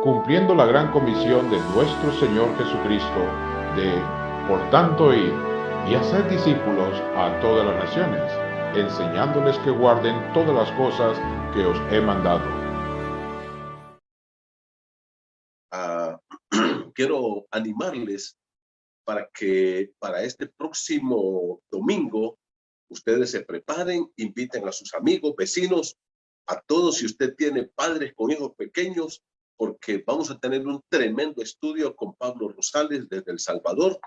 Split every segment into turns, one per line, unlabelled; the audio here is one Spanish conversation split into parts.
cumpliendo la gran comisión de nuestro Señor Jesucristo de, por tanto, ir y hacer discípulos a todas las naciones, enseñándoles que guarden todas las cosas que os he mandado.
Quiero animarles para que para este próximo domingo ustedes se preparen, inviten a sus amigos, vecinos, a todos. Si usted tiene padres con hijos pequeños, porque vamos a tener un tremendo estudio con Pablo Rosales desde El Salvador.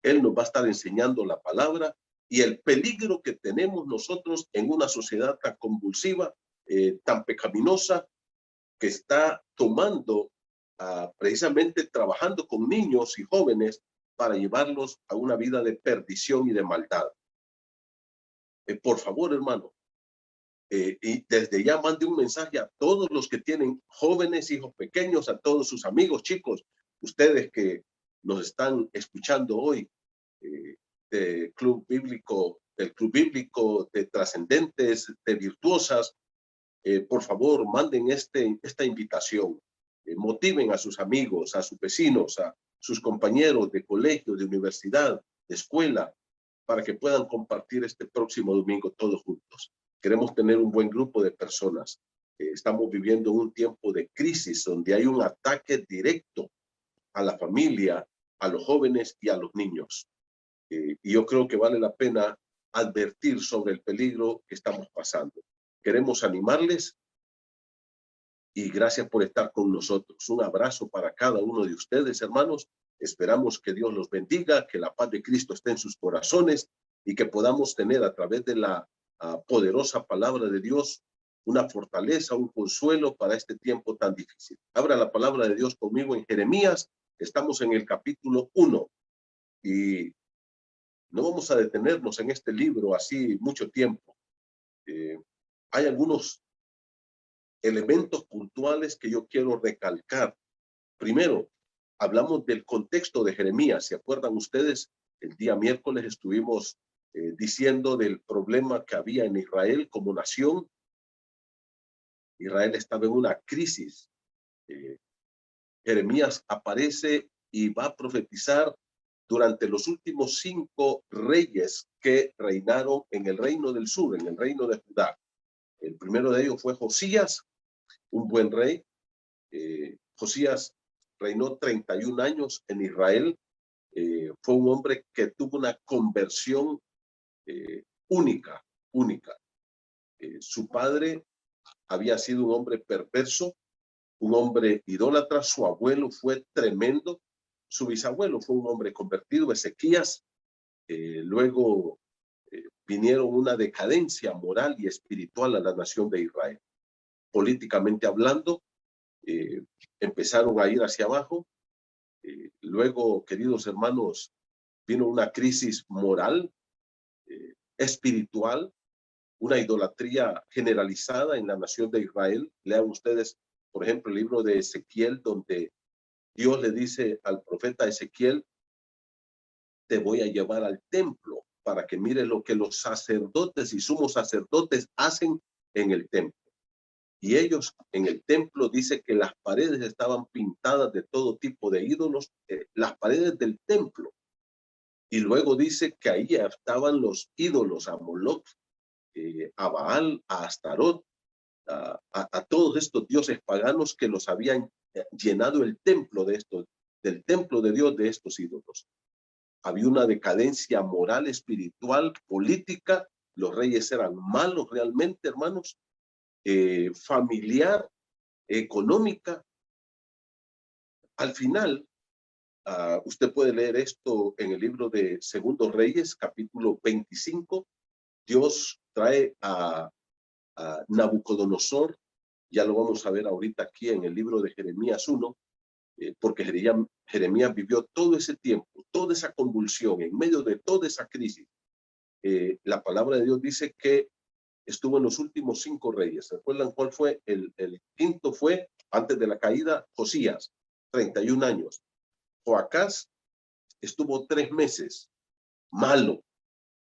Él nos va a estar enseñando la palabra y el peligro que tenemos nosotros en una sociedad tan convulsiva, tan pecaminosa, que está tomando, precisamente trabajando con niños y jóvenes para llevarlos a una vida de perdición y de maldad. Por favor, hermano, y desde ya mande un mensaje a todos los que tienen jóvenes, hijos pequeños, a todos sus amigos, chicos, ustedes que nos están escuchando hoy, del Club Bíblico, de Trascendentes, de Virtuosas. Por favor, manden esta invitación. Motiven a sus amigos, a sus vecinos, a sus compañeros de colegio, de universidad, de escuela, para que puedan compartir este próximo domingo todos juntos. Queremos tener un buen grupo de personas. Estamos viviendo un tiempo de crisis donde hay un ataque directo a la familia, a los jóvenes y a los niños. Y yo creo que vale la pena advertir sobre el peligro que estamos pasando. Queremos animarles y gracias por estar con nosotros. Un abrazo para cada uno de ustedes, hermanos. Esperamos que Dios los bendiga, que la paz de Cristo esté en sus corazones y que podamos tener a través de la poderosa palabra de Dios una fortaleza, un consuelo para este tiempo tan difícil. Abra la palabra de Dios conmigo en Jeremías. Estamos en el capítulo 1 y no vamos a detenernos en este libro así mucho tiempo. Hay algunos elementos puntuales que yo quiero recalcar. Primero, hablamos del contexto de Jeremías. ¿Se acuerdan ustedes? El día miércoles estuvimos diciendo del problema que había en Israel como nación. Israel estaba en una crisis. Jeremías aparece y va a profetizar durante los últimos 5 reyes que reinaron en el reino del sur, en el reino de Judá. El primero de ellos fue Josías, un buen rey. Josías reinó 31 años en Israel. Fue un hombre que tuvo una conversión única. Su padre había sido un hombre perverso, un hombre idólatra. Su abuelo fue tremendo. Su bisabuelo fue un hombre convertido, Ezequías. Luego vinieron una decadencia moral y espiritual a la nación de Israel. Políticamente hablando, empezaron a ir hacia abajo. Luego, queridos hermanos, vino una crisis moral, espiritual, una idolatría generalizada en la nación de Israel. Lean ustedes, por ejemplo, el libro de Ezequiel, donde Dios le dice al profeta Ezequiel: te voy a llevar al templo para que mire lo que los sacerdotes y sumos sacerdotes hacen en el templo. Y ellos en el templo, dice que las paredes estaban pintadas de todo tipo de ídolos, las paredes del templo. Y luego dice que ahí estaban los ídolos, a Moloch, a Baal, a Astarot, a todos estos dioses paganos que los habían llenado el templo de estos, del templo de Dios, de estos ídolos. Había una decadencia moral, espiritual, política. Los reyes eran malos realmente, hermanos. Familiar, económica. Al final, usted puede leer esto en el libro de Segundo Reyes, capítulo 25. Dios trae a Nabucodonosor, ya lo vamos a ver ahorita aquí en el libro de Jeremías 1, porque Jeremías vivió todo ese tiempo, toda esa convulsión, en medio de toda esa crisis. La palabra de Dios dice que estuvo en los últimos 5 reyes. ¿Recuerdan cuál fue? El quinto fue, antes de la caída, Josías, 31 años. Joacás estuvo 3 meses, malo.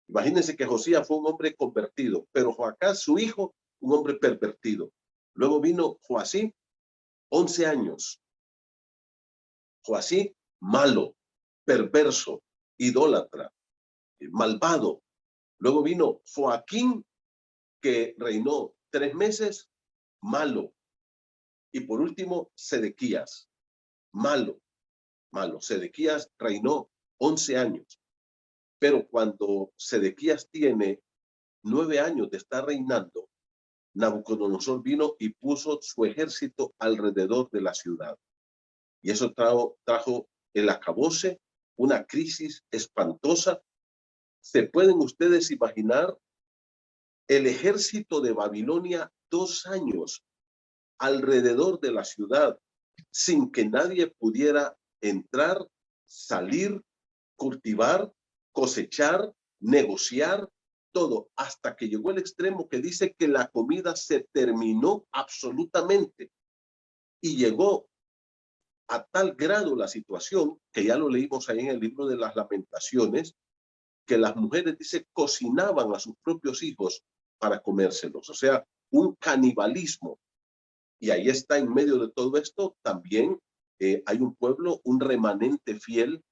Imagínense que Josías fue un hombre convertido, pero Joacás, su hijo, un hombre pervertido. Luego vino Joacim, 11 años. Joacim, malo, perverso, idólatra, malvado. Luego vino Joaquín, que reinó 3 meses, malo. Y por último, Sedequías, malo, malo. Sedequías reinó 11 años. Pero cuando Sedequías tiene 9 años de estar reinando, Nabucodonosor vino y puso su ejército alrededor de la ciudad. Y eso trajo el acabose, una crisis espantosa. ¿Se pueden ustedes imaginar el ejército de Babilonia 2 años alrededor de la ciudad sin que nadie pudiera entrar, salir, cultivar, cosechar, negociar, todo, hasta que llegó el extremo que dice que la comida se terminó absolutamente y llegó a tal grado la situación, que ya lo leímos ahí en el libro de las Lamentaciones, que las mujeres, dice, cocinaban a sus propios hijos para comérselos, o sea, un canibalismo. Y ahí está, en medio de todo esto, también hay un pueblo, un remanente fiel,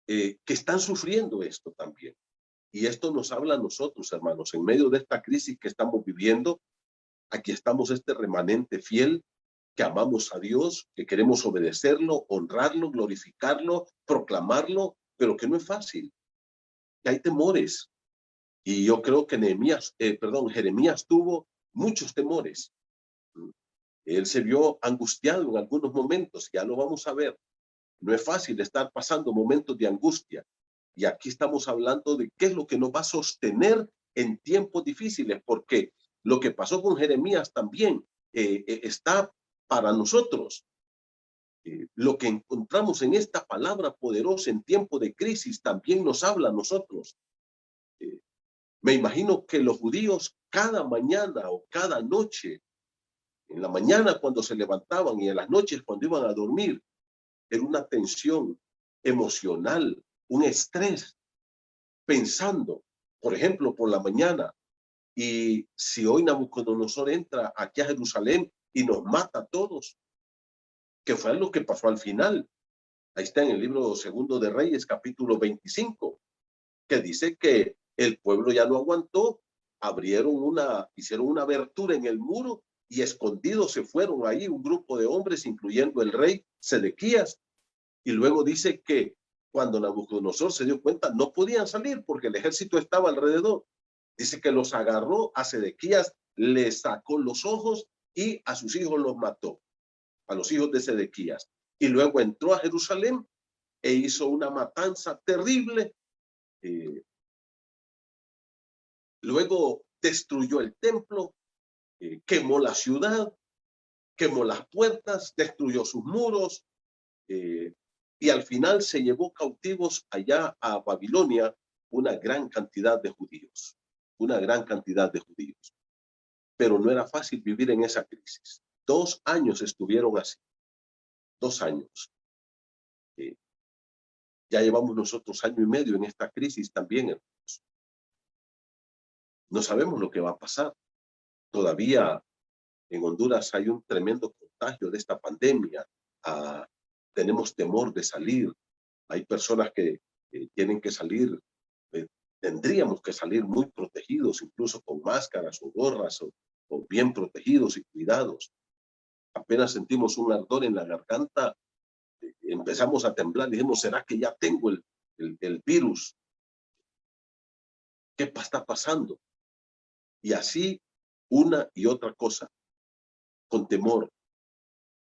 que están sufriendo esto también. Y esto nos habla a nosotros, hermanos, en medio de esta crisis que estamos viviendo. Aquí estamos, este remanente fiel, que amamos a Dios, que queremos obedecerlo, honrarlo, glorificarlo, proclamarlo, pero que no es fácil, que hay temores. Y yo creo que Jeremías tuvo muchos temores. Él se vio angustiado en algunos momentos, ya lo vamos a ver. No es fácil estar pasando momentos de angustia. Y aquí estamos hablando de qué es lo que nos va a sostener en tiempos difíciles, porque lo que pasó con Jeremías también está para nosotros. Lo que encontramos en esta palabra poderosa en tiempo de crisis también nos habla a nosotros. Me imagino que los judíos cada mañana o cada noche, en la mañana cuando se levantaban y en las noches cuando iban a dormir, era una tensión emocional, un estrés, pensando, por ejemplo, por la mañana, y si hoy Nabucodonosor entra aquí a Jerusalén y nos mata a todos, que fue lo que pasó al final. Ahí está en el libro Segundo de Reyes, capítulo 25, que dice que el pueblo ya no aguantó, hicieron una abertura en el muro y escondidos se fueron ahí un grupo de hombres, incluyendo el rey Sedequías. Y luego dice que cuando Nabucodonosor se dio cuenta, no podían salir porque el ejército estaba alrededor. Dice que los agarró a Sedequías, le sacó los ojos y a sus hijos los mató, a los hijos de Sedequías. Y luego entró a Jerusalén e hizo una matanza terrible. Luego destruyó el templo, quemó la ciudad, quemó las puertas, destruyó sus muros, y al final se llevó cautivos allá a Babilonia una gran cantidad de judíos, una gran cantidad de judíos. Pero no era fácil vivir en esa crisis. 2 años estuvieron así, 2 años. Ya llevamos nosotros 1 año y medio en esta crisis también, hermanos. No sabemos lo que va a pasar. Todavía en Honduras hay un tremendo contagio de esta pandemia. Tenemos temor de salir. Hay personas que tienen que salir, tendríamos que salir muy protegidos, incluso con máscaras o gorras, o bien protegidos y cuidados. Apenas sentimos un ardor en la garganta, empezamos a temblar, dijimos, ¿será que ya tengo el virus? ¿Qué está pasando? Y así una y otra cosa, con temor.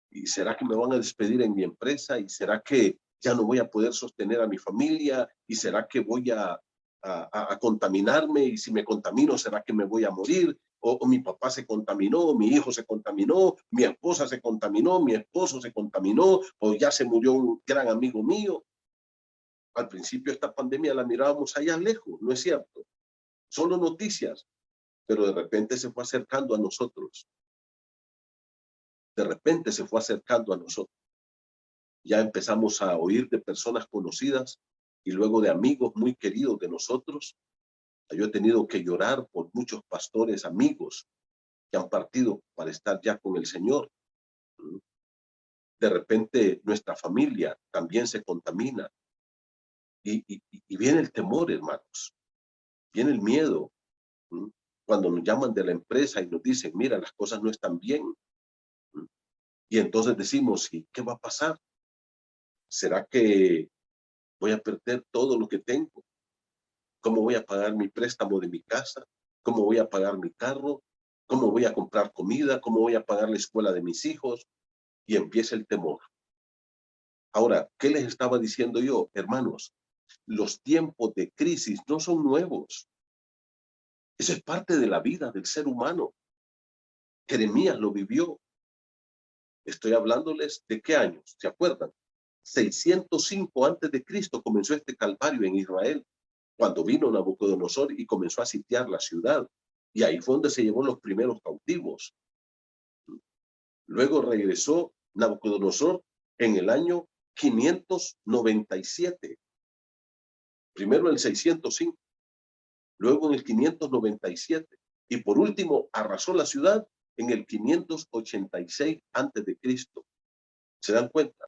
¿Y será que me van a despedir en mi empresa? ¿Y será que ya no voy a poder sostener a mi familia? ¿Y será que voy a contaminarme? Y si me contamino, ¿será que me voy a morir? O mi papá se contaminó, mi hijo se contaminó, mi esposa se contaminó, mi esposo se contaminó, o ya se murió un gran amigo mío. Al principio esta pandemia la mirábamos allá lejos, ¿no es cierto? Solo noticias, pero de repente se fue acercando a nosotros. De repente se fue acercando a nosotros. Ya empezamos a oír de personas conocidas y luego de amigos muy queridos de nosotros. Yo he tenido que llorar por muchos pastores amigos que han partido para estar ya con el Señor. De repente nuestra familia también se contamina. Y viene el temor, hermanos. Viene el miedo. ¿Mm? Cuando nos llaman de la empresa y nos dicen, mira, las cosas no están bien. ¿Mm? Y entonces decimos, ¿y qué va a pasar? ¿Será que voy a perder todo lo que tengo? ¿Cómo voy a pagar mi préstamo de mi casa? ¿Cómo voy a pagar mi carro? ¿Cómo voy a comprar comida? ¿Cómo voy a pagar la escuela de mis hijos? Y empieza el temor. Ahora, ¿qué les estaba diciendo yo? Hermanos, los tiempos de crisis no son nuevos. Eso es parte de la vida del ser humano. Jeremías lo vivió. Estoy hablándoles de qué años, ¿se acuerdan? 605 antes de Cristo comenzó este calvario en Israel, cuando vino Nabucodonosor y comenzó a sitiar la ciudad. Y ahí fue donde se llevó los primeros cautivos. Luego regresó Nabucodonosor en el año 597. Primero en el 605, luego en el 597. Y por último arrasó la ciudad en el 586 antes de Cristo. ¿Se dan cuenta?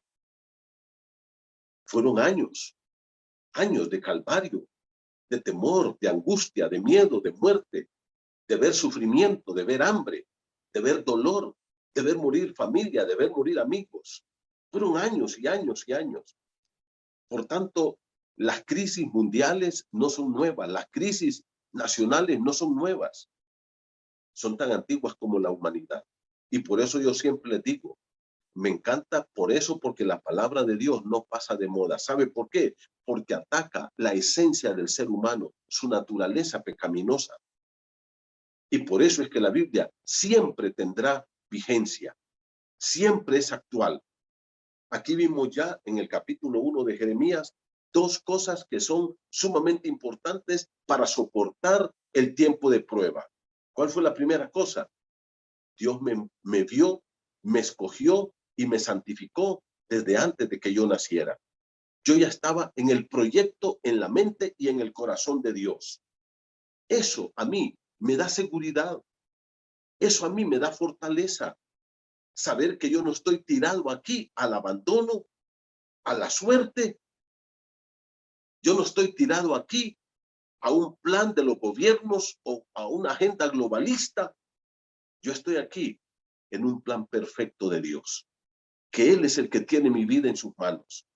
Fueron años de calvario, de temor, de angustia, de miedo, de muerte, de ver sufrimiento, de ver hambre, de ver dolor, de ver morir familia, de ver morir amigos. Fueron años y años y años. Por tanto, las crisis mundiales no son nuevas, las crisis nacionales no son nuevas, son tan antiguas como la humanidad. Y por eso yo siempre les digo, me encanta por eso, porque la palabra de Dios no pasa de moda. ¿Sabe por qué? Porque ataca la esencia del ser humano, su naturaleza pecaminosa. Y por eso es que la Biblia siempre tendrá vigencia, siempre es actual. Aquí vimos ya en el capítulo 1 de Jeremías dos cosas que son sumamente importantes para soportar el tiempo de prueba. ¿Cuál fue la primera cosa? Dios me vio, me escogió y me santificó desde antes de que yo naciera. Yo ya estaba en el proyecto, en la mente y en el corazón de Dios. Eso a mí me da seguridad. Eso a mí me da fortaleza. Saber que yo no estoy tirado aquí al abandono, a la suerte. Yo no estoy tirado aquí a un plan de los gobiernos o a una agenda globalista. Yo estoy aquí en un plan perfecto de Dios, que Él es el que tiene mi vida en sus manos.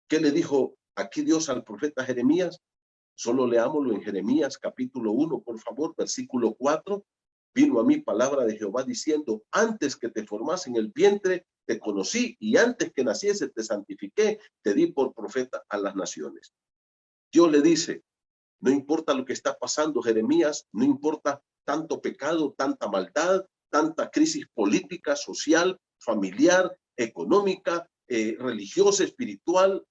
¿Qué le dijo aquí Dios al profeta Jeremías? Solo leámoslo en Jeremías capítulo 1, por favor, versículo 4. Vino a mí palabra de Jehová diciendo, antes que te formase en el vientre, te conocí, y antes que naciese te santifiqué, te di por profeta a las naciones. Dios le dice, no importa lo que está pasando, Jeremías, no importa tanto pecado, tanta maldad, tanta crisis política, social, familiar, económica, religiosa, espiritual.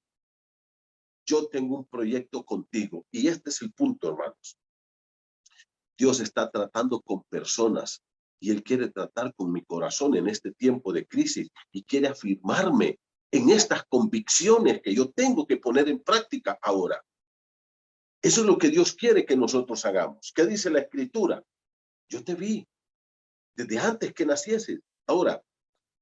Yo tengo un proyecto contigo. Y este es el punto, hermanos. Dios está tratando con personas y Él quiere tratar con mi corazón en este tiempo de crisis y quiere afirmarme en estas convicciones que yo tengo que poner en práctica ahora. Eso es lo que Dios quiere que nosotros hagamos. ¿Qué dice la Escritura? Yo te vi desde antes que nacieses. Ahora,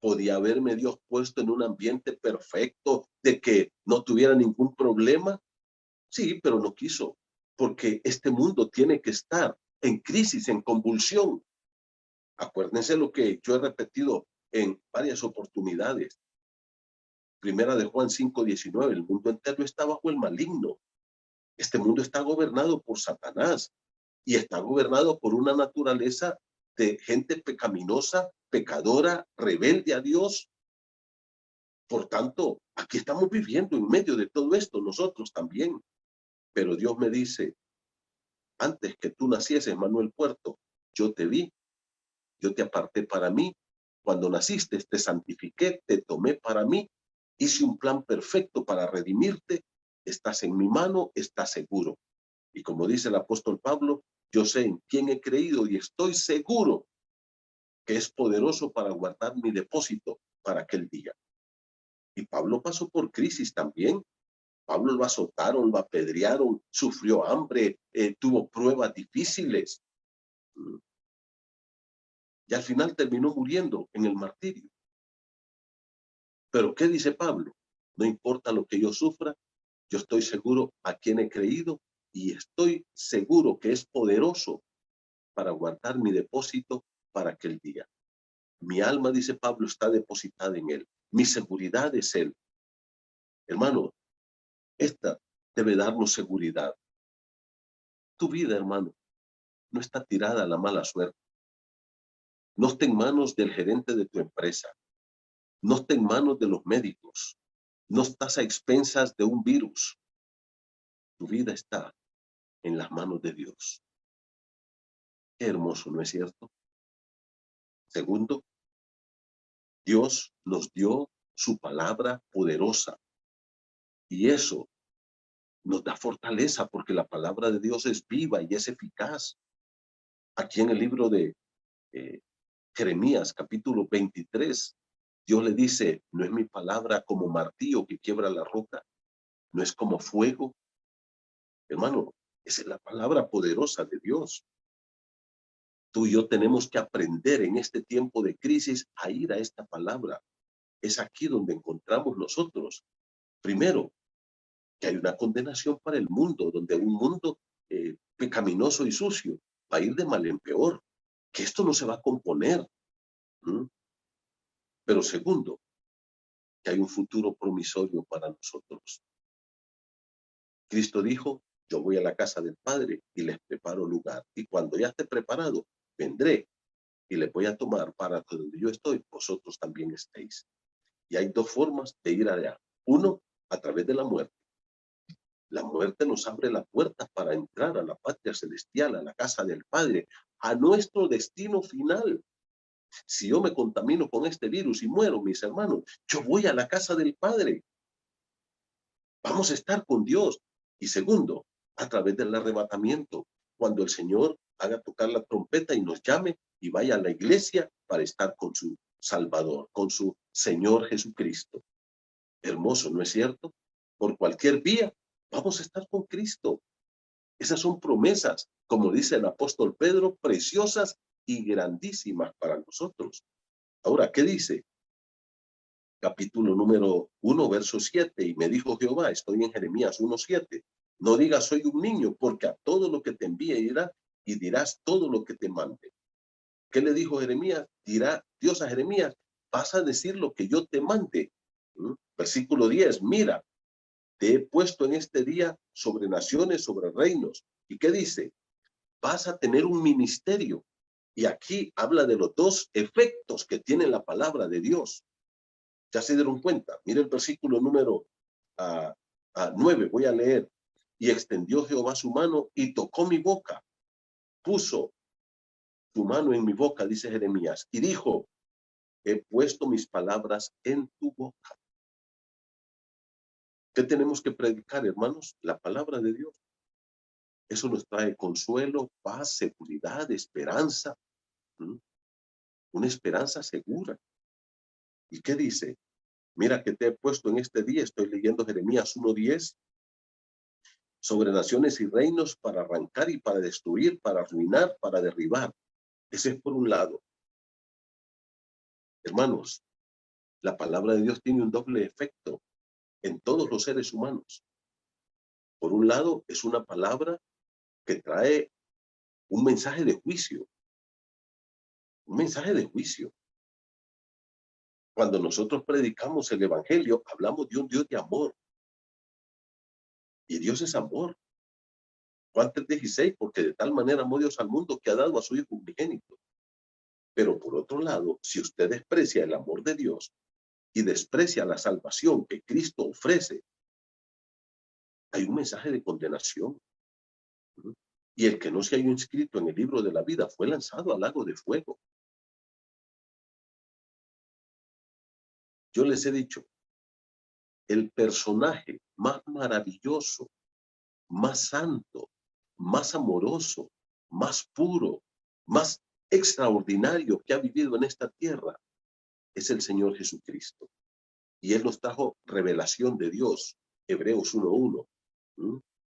¿podía haberme Dios puesto en un ambiente perfecto de que no tuviera ningún problema? Sí, pero no quiso, porque este mundo tiene que estar en crisis, en convulsión. Acuérdense lo que yo he repetido en varias oportunidades. Primera de Juan 5:19, el mundo entero está bajo el maligno. Este mundo está gobernado por Satanás y está gobernado por una naturaleza de gente pecaminosa, pecadora, rebelde a Dios. Por tanto, aquí estamos viviendo en medio de todo esto nosotros también. Pero Dios me dice, antes que tú nacieses, Manuel Puerto, yo te vi, yo te aparté para mí. Cuando naciste, te santifiqué, te tomé para mí, hice un plan perfecto para redimirte. Estás en mi mano, estás seguro. Y como dice el apóstol Pablo, yo sé en quién he creído y estoy seguro que es poderoso para guardar mi depósito para aquel día. Y Pablo pasó por crisis también. Pablo lo azotaron, lo apedrearon, sufrió hambre, tuvo pruebas difíciles. Y al final terminó muriendo en el martirio. Pero ¿qué dice Pablo? No importa lo que yo sufra, yo estoy seguro a quien he creído y estoy seguro que es poderoso para guardar mi depósito para aquel día. Mi alma, dice Pablo, está depositada en él. Mi seguridad es él. Hermano, esta debe darnos seguridad. Tu vida, hermano, no está tirada a la mala suerte. No está en manos del gerente de tu empresa. No está en manos de los médicos. No estás a expensas de un virus. Tu vida está en las manos de Dios. Qué hermoso, ¿no es cierto? Segundo, Dios nos dio su palabra poderosa. Y eso nos da fortaleza porque la palabra de Dios es viva y es eficaz. Aquí en el libro de Jeremías, capítulo 23, Dios le dice, no es mi palabra como martillo que quiebra la roca, no es como fuego. Hermano, esa es la palabra poderosa de Dios. Tú y yo tenemos que aprender en este tiempo de crisis a ir a esta palabra. Es aquí donde encontramos nosotros, primero, que hay una condenación para el mundo, donde un mundo pecaminoso y sucio va a ir de mal en peor, que esto no se va a componer. Pero segundo, que hay un futuro promisorio para nosotros. Cristo dijo, yo voy a la casa del Padre y les preparo lugar. Y cuando ya esté preparado, vendré y les voy a tomar para que donde yo estoy, vosotros también estéis. Y hay dos formas de ir allá. Uno, a través de la muerte. La muerte nos abre la puerta para entrar a la patria celestial, a la casa del Padre, a nuestro destino final. Si yo me contamino con este virus y muero, mis hermanos, yo voy a la casa del Padre. Vamos a estar con Dios. Y segundo, a través del arrebatamiento, cuando el Señor haga tocar la trompeta y nos llame y vaya a la iglesia para estar con su Salvador, con su Señor Jesucristo. Hermoso, ¿no es cierto? Por cualquier vía, vamos a estar con Cristo. Esas son promesas, como dice el apóstol Pedro, preciosas y grandísimas para nosotros. Ahora, ¿qué dice? Capítulo número 1, verso 7. Y me dijo Jehová, estoy en Jeremías 1:7. No digas soy un niño, porque a todo lo que te envíe irá y dirás todo lo que te mande. ¿Qué le dijo Jeremías? Dirá Dios a Jeremías, vas a decir lo que yo te mande. Versículo 10, mira, te he puesto en este día sobre naciones, sobre reinos. ¿Y qué dice? Vas a tener un ministerio. Y aquí habla de los dos efectos que tiene la palabra de Dios. Ya se dieron cuenta. Mire el versículo número 9. Voy a leer. Y extendió Jehová su mano y tocó mi boca. Puso su mano en mi boca, dice Jeremías. Y dijo, he puesto mis palabras en tu boca. ¿Qué tenemos que predicar, hermanos? La palabra de Dios. Eso nos trae consuelo, paz, seguridad, esperanza. Una esperanza segura. ¿Y qué dice? Mira que te he puesto en este día, estoy leyendo Jeremías 1:10, sobre naciones y reinos para arrancar y para destruir, para arruinar, para derribar. Ese es por un lado. Hermanos, la palabra de Dios tiene un doble efecto en todos los seres humanos. Por un lado, es una palabra que trae un mensaje de juicio. Un mensaje de juicio. Cuando nosotros predicamos el evangelio, hablamos de un Dios de amor. Y Dios es amor. Juan 3:16, porque de tal manera amó Dios al mundo que ha dado a su Hijo unigénito. Pero por otro lado, si usted desprecia el amor de Dios y desprecia la salvación que Cristo ofrece, hay un mensaje de condenación. Y el que no se haya inscrito en el libro de la vida fue lanzado al lago de fuego. Yo les he dicho, el personaje más maravilloso, más santo, más amoroso, más puro, más extraordinario que ha vivido en esta tierra es el Señor Jesucristo. Y Él nos trajo revelación de Dios, Hebreos 1:1.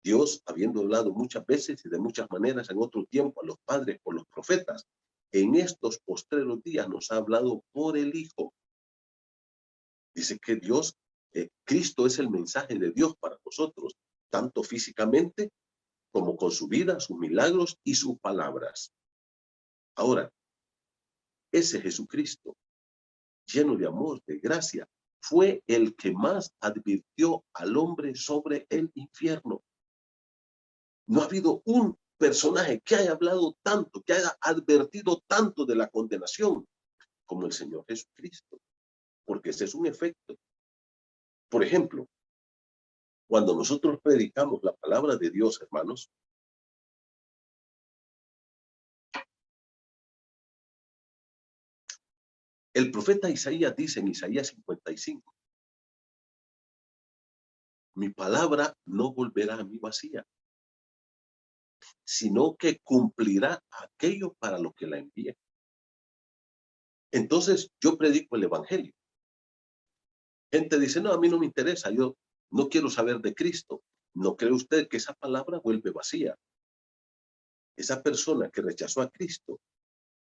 Dios, habiendo hablado muchas veces y de muchas maneras en otro tiempo a los padres por los profetas, en estos postreros días nos ha hablado por el Hijo. Dice que Dios, Cristo es el mensaje de Dios para nosotros, tanto físicamente como con su vida, sus milagros y sus palabras. Ahora, ese Jesucristo, lleno de amor, de gracia, fue el que más advirtió al hombre sobre el infierno. No ha habido un personaje que haya hablado tanto, que haya advertido tanto de la condenación como el Señor Jesucristo, porque ese es un efecto. Por ejemplo, cuando nosotros predicamos la palabra de Dios, hermanos, el profeta Isaías dice en Isaías 55, mi palabra no volverá a mí vacía, sino que cumplirá aquello para lo que la envíe. Entonces yo predico el evangelio. Gente dice, no, a mí no me interesa, yo no quiero saber de Cristo. ¿No cree usted que esa palabra vuelve vacía? Esa persona que rechazó a Cristo,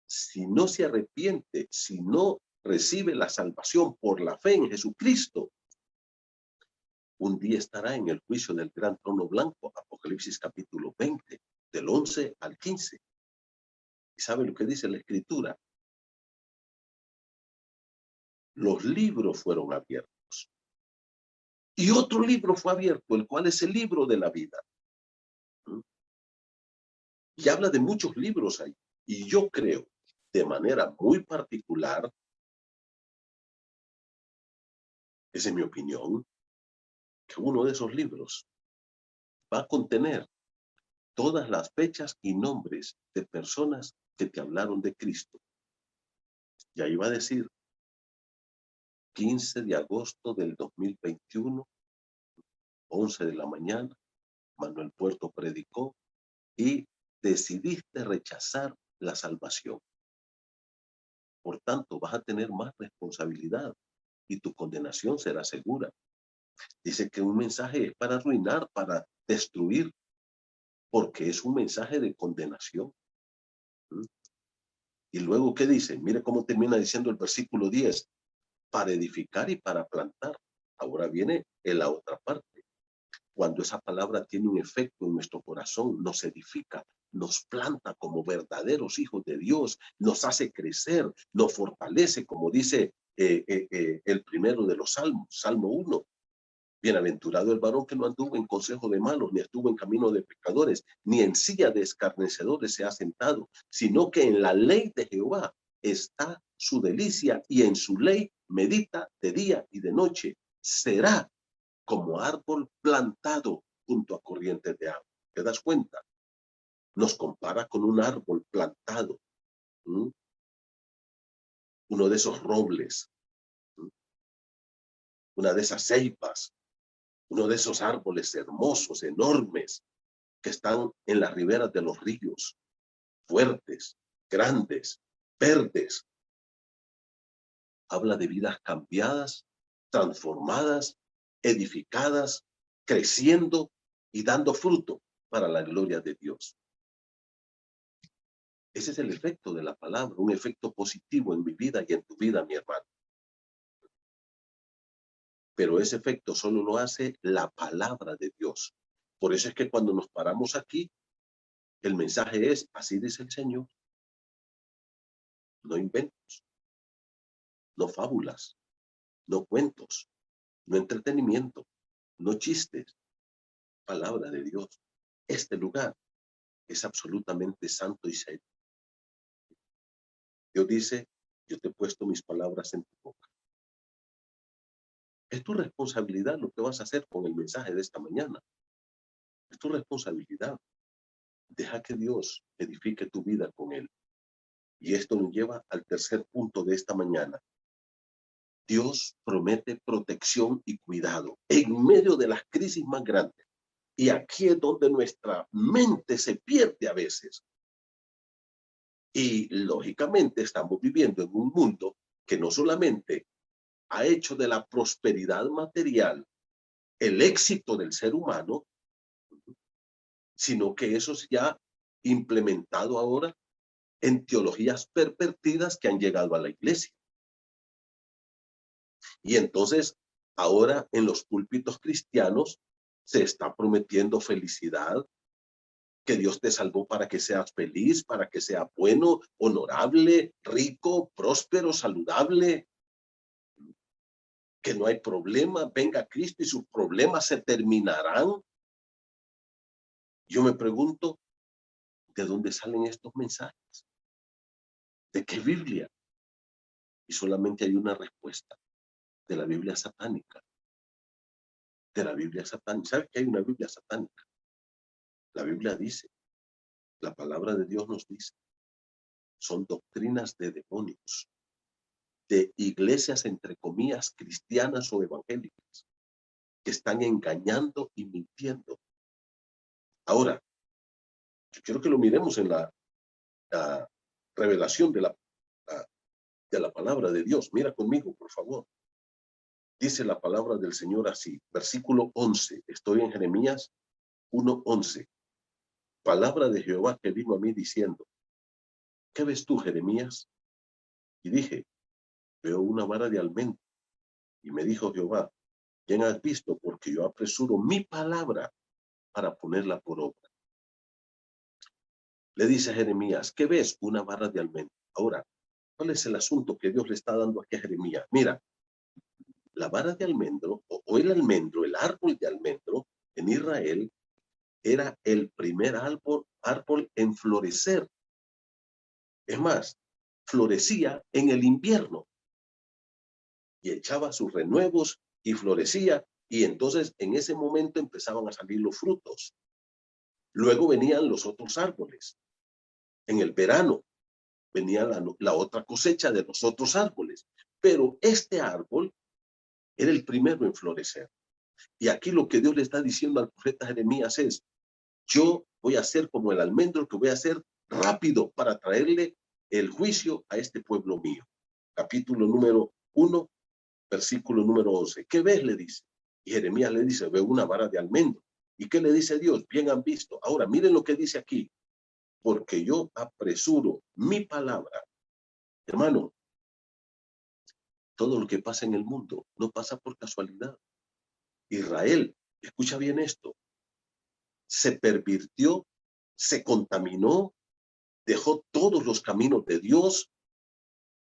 si no se arrepiente, si no recibe la salvación por la fe en Jesucristo, un día estará en el juicio del gran trono blanco, Apocalipsis capítulo 20, del 11 al 15. ¿Y sabe lo que dice la Escritura? Los libros fueron abiertos. Y otro libro fue abierto, el cual es el libro de la vida. Y habla de muchos libros ahí. Y yo creo, de manera muy particular, esa es mi opinión, que uno de esos libros va a contener todas las fechas y nombres de personas que te hablaron de Cristo. Y ahí va a decir, 15 de agosto del 2021, 11 de la mañana, Manuel Puerto predicó y decidiste rechazar la salvación. Por tanto, vas a tener más responsabilidad y tu condenación será segura. Dice que un mensaje es para arruinar, para destruir, porque es un mensaje de condenación. Y luego, ¿qué dice? Mire cómo termina diciendo el versículo 10, para edificar y para plantar. Ahora viene en la otra parte. Cuando esa palabra tiene un efecto en nuestro corazón, nos edifica, nos planta como verdaderos hijos de Dios, nos hace crecer, nos fortalece, como dice el primero de los salmos, Salmo 1. Bienaventurado el varón que no anduvo en consejo de malos, ni estuvo en camino de pecadores, ni en silla de escarnecedores se ha sentado, sino que en la ley de Jehová está su delicia y en su ley medita de día y de noche. Será como árbol plantado junto a corrientes de agua. ¿Te das cuenta? Nos compara con un árbol plantado. Uno de esos robles. Una de esas ceipas. Uno de esos árboles hermosos, enormes, que están en las riberas de los ríos. Fuertes, grandes, verdes. Habla de vidas cambiadas, transformadas, edificadas, creciendo y dando fruto para la gloria de Dios. Ese es el efecto de la palabra, un efecto positivo en mi vida y en tu vida, mi hermano. Pero ese efecto solo lo hace la palabra de Dios. Por eso es que cuando nos paramos aquí, el mensaje es, así dice el Señor. No inventos, no fábulas, no cuentos, no entretenimiento, no chistes. Palabra de Dios. Este lugar es absolutamente santo y serio. Dios dice, yo te he puesto mis palabras en tu boca. Es tu responsabilidad lo que vas a hacer con el mensaje de esta mañana. Es tu responsabilidad. Deja que Dios edifique tu vida con él. Y esto nos lleva al tercer punto de esta mañana. Dios promete protección y cuidado en medio de las crisis más grandes. Y aquí es donde nuestra mente se pierde a veces. Y lógicamente estamos viviendo en un mundo que no solamente ha hecho de la prosperidad material el éxito del ser humano, sino que eso se ha implementado ahora en teologías pervertidas que han llegado a la iglesia. Y entonces, ahora en los púlpitos cristianos se está prometiendo felicidad, que Dios te salvó para que seas feliz, para que seas bueno, honorable, rico, próspero, saludable, que no hay problema, venga Cristo y sus problemas se terminarán. Yo me pregunto, ¿de dónde salen estos mensajes? ¿De qué Biblia? Y solamente hay una respuesta, de la Biblia satánica. De la Biblia satánica. ¿Sabe que hay una Biblia satánica? La Biblia dice, la palabra de Dios nos dice, son doctrinas de demonios, de iglesias, entre comillas, cristianas o evangélicas, que están engañando y mintiendo. Ahora, yo quiero que lo miremos en la revelación de la palabra de Dios. Mira conmigo, por favor. Dice la palabra del Señor así, versículo 11. Estoy en Jeremías 1:11. Palabra de Jehová que vino a mí diciendo, ¿qué ves tú, Jeremías? Y dije, veo una vara de almendro. Y me dijo Jehová, ¿quién has visto? Porque yo apresuro mi palabra para ponerla por obra. Le dice a Jeremías, ¿qué ves? Una vara de almendro. Ahora, ¿cuál es el asunto que Dios le está dando aquí a Jeremías? Mira, la vara de almendro, o el almendro, el árbol de almendro, en Israel, era el primer árbol en florecer. Es más, florecía en el invierno y echaba sus renuevos y florecía, y entonces en ese momento empezaban a salir los frutos. Luego venían los otros árboles. En el verano venía la otra cosecha de los otros árboles, pero este árbol era el primero en florecer. Y aquí lo que Dios le está diciendo al profeta Jeremías es, yo voy a ser como el almendro, que voy a ser rápido para traerle el juicio a este pueblo mío. Capítulo número 1, versículo número 11. ¿Qué ves? Le dice. Y Jeremías le dice, veo una vara de almendro. ¿Y qué le dice Dios? Bien han visto. Ahora, miren lo que dice aquí. Porque yo apresuro mi palabra. Hermano, todo lo que pasa en el mundo no pasa por casualidad. Israel, escucha bien esto, se pervirtió, se contaminó, dejó todos los caminos de Dios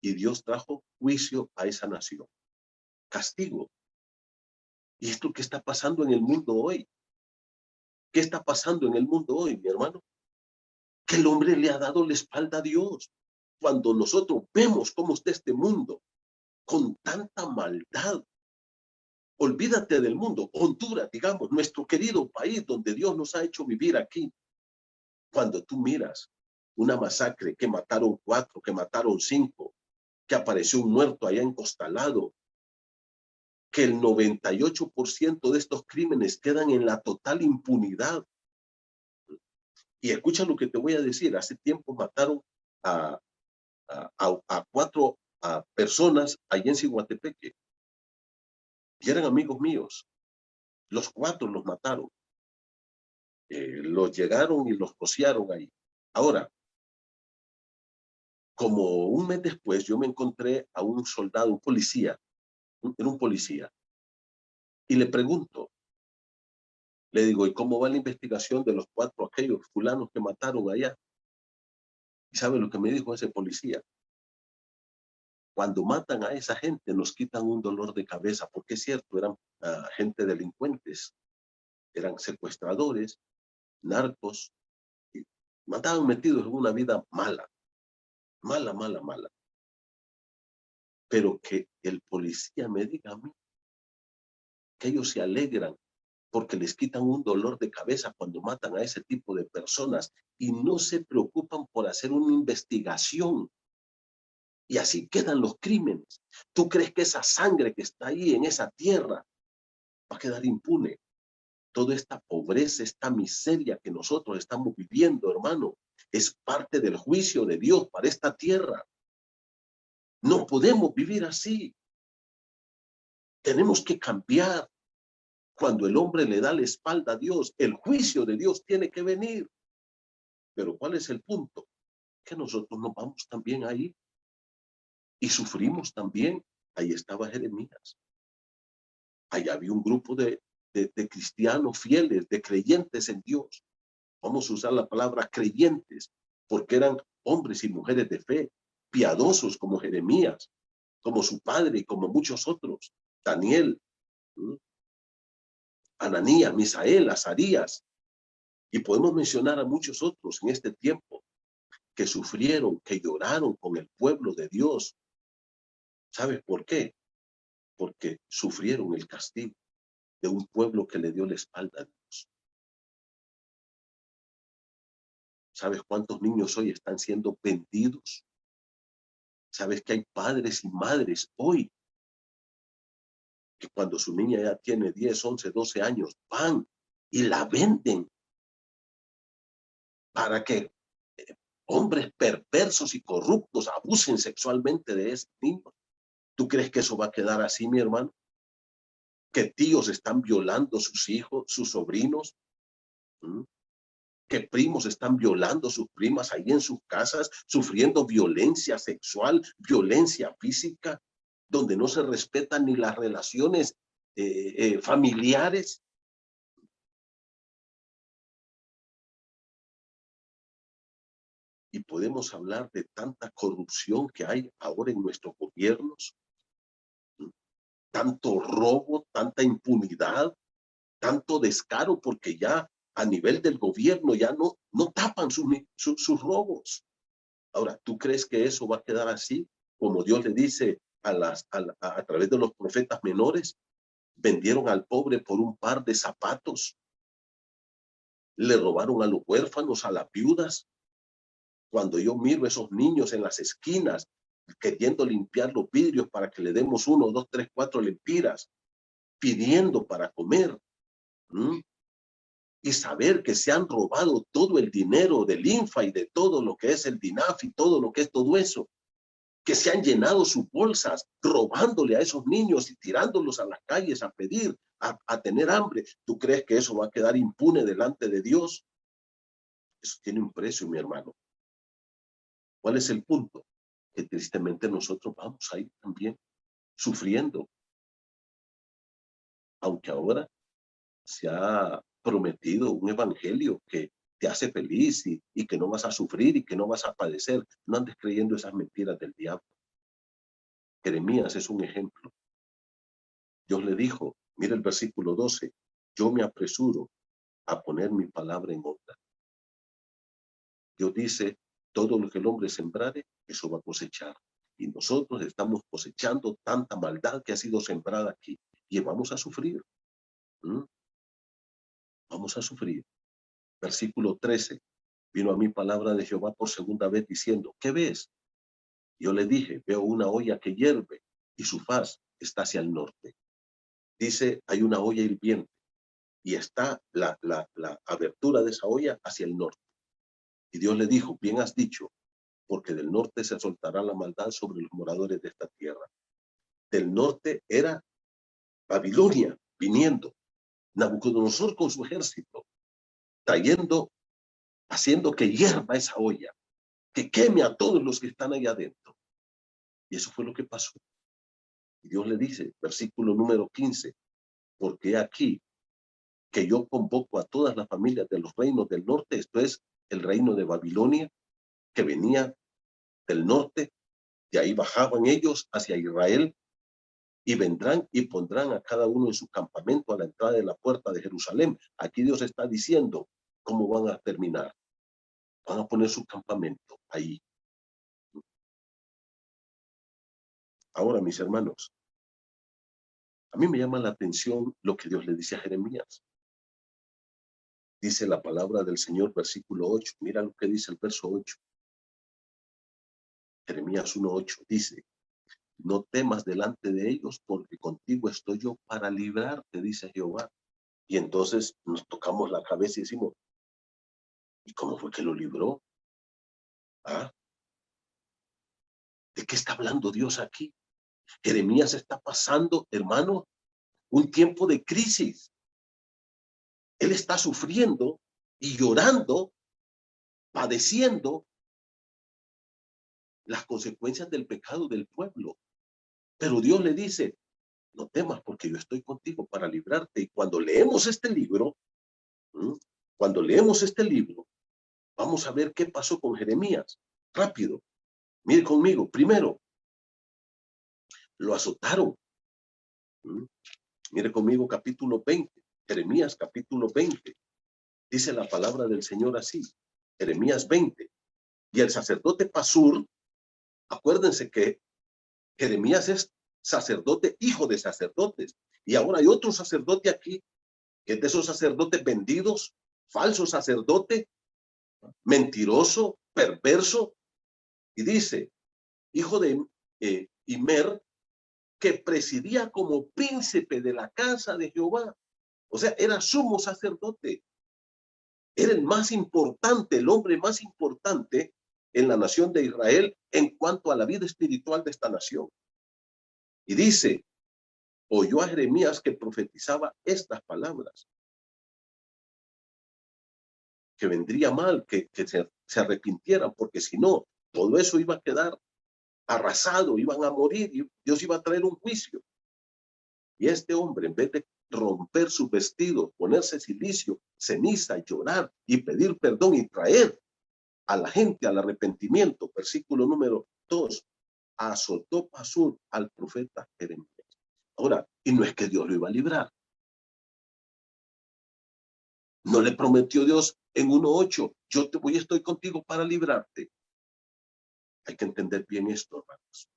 y Dios trajo juicio a esa nación. Castigo. ¿Y esto qué está pasando en el mundo hoy? ¿Qué está pasando en el mundo hoy, mi hermano? Que el hombre le ha dado la espalda a Dios. Cuando nosotros vemos cómo está este mundo, con tanta maldad, olvídate del mundo, Honduras, digamos, nuestro querido país donde Dios nos ha hecho vivir aquí. Cuando tú miras una masacre que mataron 4, que mataron 5, que apareció un muerto allá encostalado, que el 98% de estos crímenes quedan en la total impunidad. Y escucha lo que te voy a decir, hace tiempo mataron a 4 personas allá en Ciguatepeque, y eran amigos míos. Los 4 los mataron. Los llegaron y los rociaron ahí. Ahora, como un mes después, yo me encontré a un soldado, un policía, era un policía, y le pregunto, le digo, ¿y cómo va la investigación de los 4 aquellos fulanos que mataron allá? ¿Y sabe lo que me dijo ese policía? Cuando matan a esa gente nos quitan un dolor de cabeza, porque es cierto, eran gente delincuentes, eran secuestradores, narcos, y estaban metidos en una vida mala, mala, mala, mala. Pero que el policía me diga a mí que ellos se alegran porque les quitan un dolor de cabeza cuando matan a ese tipo de personas y no se preocupan por hacer una investigación. Y así quedan los crímenes. ¿Tú crees que esa sangre que está ahí en esa tierra va a quedar impune? Toda esta pobreza, esta miseria que nosotros estamos viviendo, hermano, es parte del juicio de Dios para esta tierra. No podemos vivir así. Tenemos que cambiar. Cuando el hombre le da la espalda a Dios, el juicio de Dios tiene que venir. Pero ¿cuál es el punto? Que nosotros nos vamos también ahí y sufrimos también. ahí estaba Jeremías. Ahí había un grupo de cristianos fieles, de creyentes en Dios. Vamos a usar la palabra creyentes, porque eran hombres y mujeres de fe, piadosos como Jeremías, como su padre y como muchos otros, Daniel, Ananías, Misael, Azarías, y podemos mencionar a muchos otros en este tiempo que sufrieron, que lloraron con el pueblo de Dios. ¿Sabes por qué? Porque sufrieron el castigo de un pueblo que le dio la espalda a Dios. ¿Sabes cuántos niños hoy están siendo vendidos? ¿Sabes que hay padres y madres hoy que cuando su niña ya tiene 10, 11, 12 años, van y la venden para que hombres perversos y corruptos abusen sexualmente de ese niño? ¿Tú crees que eso va a quedar así, mi hermano? ¿Que tíos están violando a sus hijos, sus sobrinos? ¿Que primos están violando a sus primas ahí en sus casas, sufriendo violencia sexual, violencia física, donde no se respetan ni las relaciones familiares? Y podemos hablar de tanta corrupción que hay ahora en nuestros gobiernos, tanto robo, tanta impunidad, tanto descaro, porque ya a nivel del gobierno ya no tapan sus robos. Ahora, ¿tú crees que eso va a quedar así? Como Dios le dice a través de los profetas menores, vendieron al pobre por un par de zapatos, le robaron a los huérfanos, a las viudas. Cuando yo miro a esos niños en las esquinas queriendo limpiar los vidrios para que le demos 1, 2, 3, 4 lempiras, pidiendo para comer, y saber que se han robado todo el dinero del INFA y de todo lo que es el DINAF y todo lo que es todo eso, que se han llenado sus bolsas robándole a esos niños y tirándolos a las calles a pedir, a tener hambre. ¿Tú crees que eso va a quedar impune delante de Dios? Eso tiene un precio, mi hermano. ¿Cuál es el punto? Que tristemente nosotros vamos a ir también sufriendo. Aunque ahora se ha prometido un evangelio que te hace feliz y que no vas a sufrir y que no vas a padecer. No andes creyendo esas mentiras del diablo. Jeremías es un ejemplo. Dios le dijo, mira el versículo 12, yo me apresuro a poner mi palabra en obra. Dios dice, todo lo que el hombre sembrare, eso va a cosechar. Y nosotros estamos cosechando tanta maldad que ha sido sembrada aquí. Y vamos a sufrir. Vamos a sufrir. Versículo 13. Vino a mí palabra de Jehová por segunda vez diciendo, ¿qué ves? Yo le dije, veo una olla que hierve y su faz está hacia el norte. Dice, hay una olla hirviente y está la abertura de esa olla hacia el norte. Y Dios le dijo, bien has dicho, porque del norte se soltará la maldad sobre los moradores de esta tierra. Del norte era Babilonia viniendo, Nabucodonosor con su ejército, trayendo, haciendo que hierva esa olla, que queme a todos los que están allá adentro. Y eso fue lo que pasó. Y Dios le dice, versículo número 15, porque aquí que yo convoco a todas las familias de los reinos del norte, esto es el reino de Babilonia, que venía del norte, de ahí bajaban ellos hacia Israel, y vendrán y pondrán a cada uno en su campamento a la entrada de la puerta de Jerusalén. Aquí Dios está diciendo cómo van a terminar. Van a poner su campamento ahí. Ahora, mis hermanos, a mí me llama la atención lo que Dios le dice a Jeremías. Dice la palabra del Señor, versículo 8. Mira lo que dice el verso 8. Jeremías 1:8 dice, no temas delante de ellos, porque contigo estoy yo para librarte, dice Jehová. Y entonces nos tocamos la cabeza y decimos, ¿y cómo fue que lo libró? ¿Ah? ¿De qué está hablando Dios aquí? Jeremías está pasando, hermano, un tiempo de crisis. Él está sufriendo y llorando, padeciendo las consecuencias del pecado del pueblo. Pero Dios le dice, no temas porque yo estoy contigo para librarte. Y cuando leemos este libro, cuando leemos este libro, vamos a ver qué pasó con Jeremías. Rápido, mire conmigo. Primero, lo azotaron. Mire conmigo capítulo 20, Jeremías capítulo 20. Dice la palabra del Señor así, Jeremías 20. Y el sacerdote Pasur, acuérdense que Jeremías es sacerdote, hijo de sacerdotes. Y ahora hay otro sacerdote aquí, que es de esos sacerdotes vendidos, falso sacerdote, mentiroso, perverso. Y dice, hijo de Imer, que presidía como príncipe de la casa de Jehová. O sea, era sumo sacerdote. Era el más importante, el hombre más importante en la nación de Israel en cuanto a la vida espiritual de esta nación. Y dice, oyó a Jeremías que profetizaba estas palabras. Que vendría mal, que se arrepintieran, porque si no, todo eso iba a quedar arrasado, iban a morir y Dios iba a traer un juicio. Y este hombre, en vez de romper su vestido, ponerse silicio, ceniza, llorar y pedir perdón y traer a la gente al arrepentimiento, versículo número 2, azotó Pasur al profeta Jeremías. Ahora, y no es que Dios lo iba a librar. No le prometió Dios en 1:8, yo estoy contigo para librarte. Hay que entender bien esto, hermanos.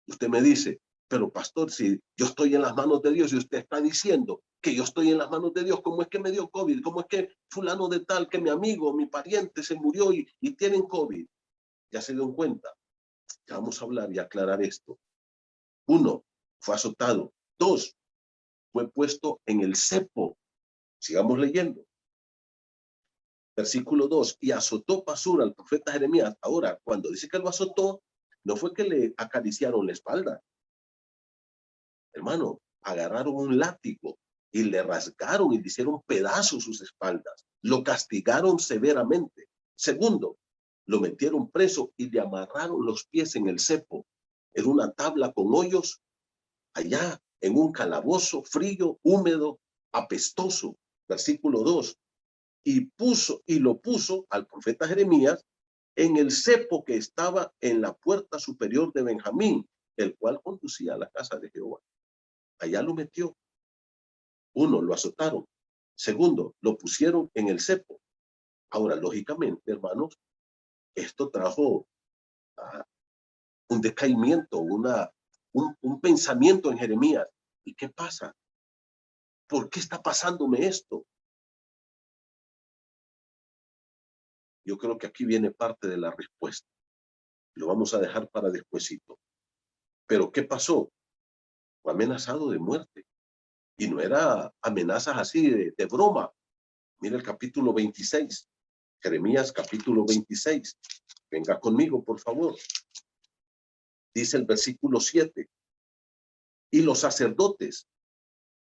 Usted me dice, pero pastor, si yo estoy en las manos de Dios y usted está diciendo que yo estoy en las manos de Dios, ¿cómo es que me dio COVID? ¿Cómo es que fulano de tal, que mi amigo, mi pariente se murió y tienen COVID? Ya se dieron cuenta. Ya vamos a hablar y aclarar esto. 1, fue azotado. 2, fue puesto en el cepo. Sigamos leyendo. Versículo 2, y azotó Pasur al profeta Jeremías. Ahora, cuando dice que lo azotó, no fue que le acariciaron la espalda. Hermano, agarraron un látigo y le rasgaron y le hicieron pedazos sus espaldas. Lo castigaron severamente. Segundo, lo metieron preso y le amarraron los pies en el cepo, en una tabla con hoyos, allá en un calabozo frío, húmedo, apestoso. Versículo 2. Y lo puso al profeta Jeremías en el cepo que estaba en la puerta superior de Benjamín, el cual conducía a la casa de Jehová. Allá lo metió. 1, lo azotaron. Segundo, lo pusieron en el cepo. Ahora, lógicamente, hermanos, esto trajo un decaimiento, un pensamiento en Jeremías. ¿Y qué pasa? ¿Por qué está pasándome esto? Yo creo que aquí viene parte de la respuesta. Lo vamos a dejar para despuesito. Pero ¿qué pasó? Fue amenazado de muerte. Y no era amenazas así de broma. Mira el capítulo 26. Jeremías capítulo 26. Venga conmigo, por favor. Dice el versículo 7. Y los sacerdotes,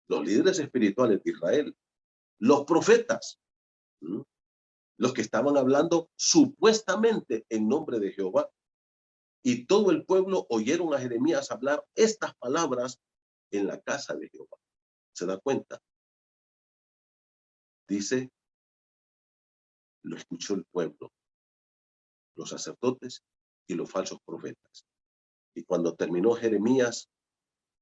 los líderes espirituales de Israel, los profetas, los que estaban hablando supuestamente en nombre de Jehová, y todo el pueblo oyeron a Jeremías hablar estas palabras en la casa de Jehová. ¿Se da cuenta? Dice, lo escuchó el pueblo, los sacerdotes y los falsos profetas. Y cuando terminó Jeremías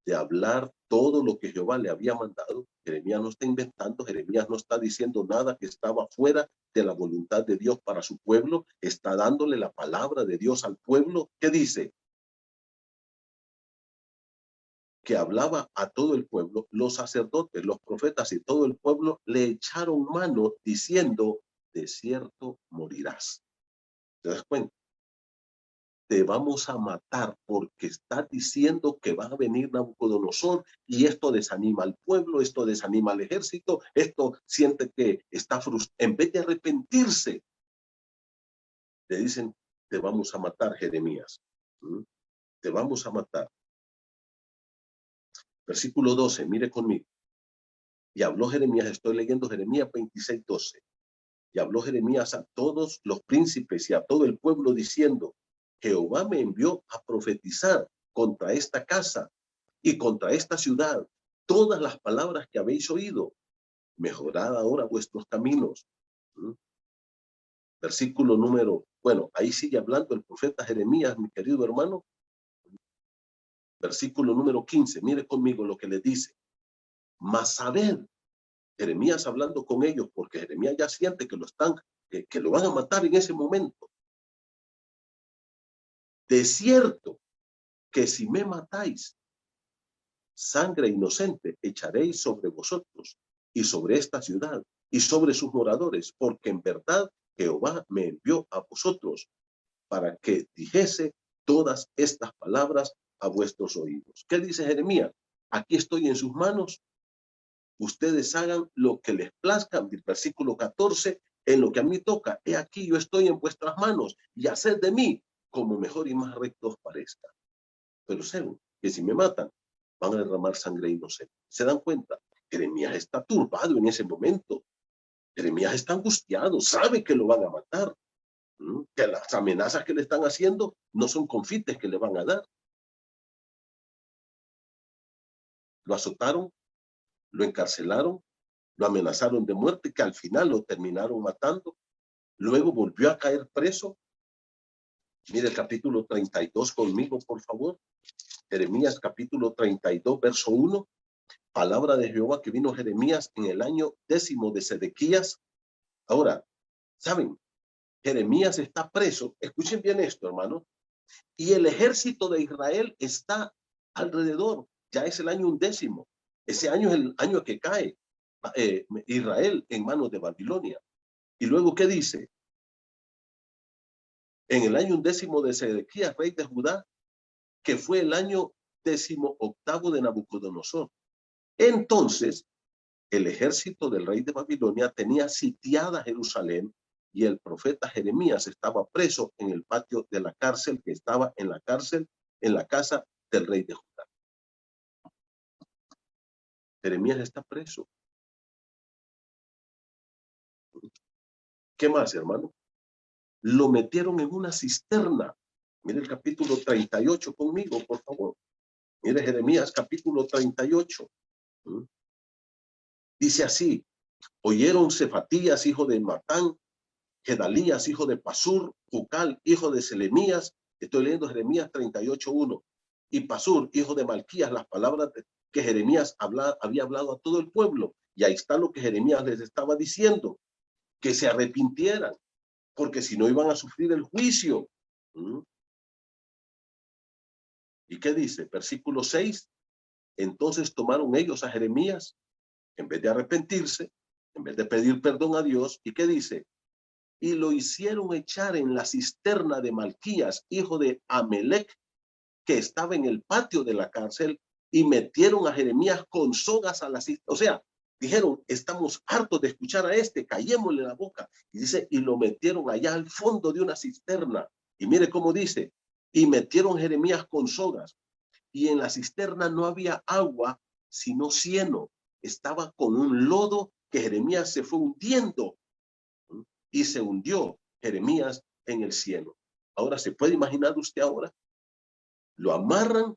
de hablar todo lo que Jehová le había mandado, Jeremías no está inventando, Jeremías no está diciendo nada que estaba fuera de la voluntad de Dios para su pueblo, está dándole la palabra de Dios al pueblo. ¿Qué dice? Que hablaba a todo el pueblo, los sacerdotes, los profetas y todo el pueblo le echaron mano diciendo, de cierto morirás. ¿Te das cuenta? Te vamos a matar porque está diciendo que va a venir Nabucodonosor y esto desanima al pueblo, esto desanima al ejército, esto siente que está frustrado. En vez de arrepentirse, le dicen, te vamos a matar, Jeremías. Te vamos a matar. Versículo 12, mire conmigo. Y habló Jeremías, estoy leyendo Jeremías 26:12. Y habló Jeremías a todos los príncipes y a todo el pueblo diciendo, Jehová me envió a profetizar contra esta casa y contra esta ciudad todas las palabras que habéis oído. Mejorad ahora vuestros caminos. Versículo número, bueno, ahí sigue hablando el profeta Jeremías, mi querido hermano. Versículo número 15, mire conmigo lo que le dice. Mas sabed, Jeremías hablando con ellos, porque Jeremías ya siente que que lo van a matar en ese momento. De cierto que si me matáis, sangre inocente echaréis sobre vosotros y sobre esta ciudad y sobre sus moradores, porque en verdad Jehová me envió a vosotros para que dijese todas estas palabras a vuestros oídos. ¿Qué dice Jeremías? Aquí estoy en sus manos. Ustedes hagan lo que les plazca. Versículo 14, en lo que a mí toca. He aquí yo estoy en vuestras manos y haced de mí como mejor y más recto os parezca. Pero sepan que si me matan, van a derramar sangre inocente. ¿Se dan cuenta? Jeremías está turbado en ese momento. Jeremías está angustiado, sabe que lo van a matar. Que las amenazas que le están haciendo no son confites que le van a dar. Lo azotaron, lo encarcelaron, lo amenazaron de muerte, que al final lo terminaron matando. Luego volvió a caer preso. Mire el capítulo 32 conmigo, por favor. Jeremías capítulo 32, verso 1. Palabra de Jehová que vino Jeremías en el año 10 de Sedequías. Ahora, ¿saben? Jeremías está preso. Escuchen bien esto, hermano. Y el ejército de Israel está alrededor. Ya es el año 11. Ese año es el año que cae Israel en manos de Babilonia. Y luego, ¿qué dice? En el año 11 de Sedequías, rey de Judá, que fue el año 18 de Nabucodonosor. Entonces, el ejército del rey de Babilonia tenía sitiada Jerusalén y el profeta Jeremías estaba preso en el patio de la cárcel que estaba en la cárcel, en la casa del rey de Judá. Jeremías está preso. ¿Qué más, hermano? Lo metieron en una cisterna. Mire el capítulo 38 conmigo, por favor. Mire Jeremías capítulo 38. Dice así: oyeron Cefatías, hijo de Matán, Gedalías, hijo de Pasur, Jucal, hijo de Selemías. Estoy leyendo Jeremías 38:1. Y Pasur, hijo de Malquías, las palabras que Jeremías había hablado a todo el pueblo. Y ahí está lo que Jeremías les estaba diciendo, que se arrepintieran, porque si no iban a sufrir el juicio. ¿Y qué dice? Versículo 6. Entonces tomaron ellos a Jeremías, en vez de arrepentirse, en vez de pedir perdón a Dios. ¿Y qué dice? Y lo hicieron echar en la cisterna de Malquías, hijo de Amelec, que estaba en el patio de la cárcel, y metieron a Jeremías con sogas a la cisterna. O sea, dijeron, estamos hartos de escuchar a este, callémosle la boca. Y dice, y lo metieron allá al fondo de una cisterna. Y mire cómo dice, y metieron a Jeremías con sogas. Y en la cisterna no había agua, sino cieno. Estaba con un lodo que Jeremías se fue hundiendo. Y se hundió Jeremías en el cielo. Ahora, ¿se puede imaginar usted ahora? Lo amarran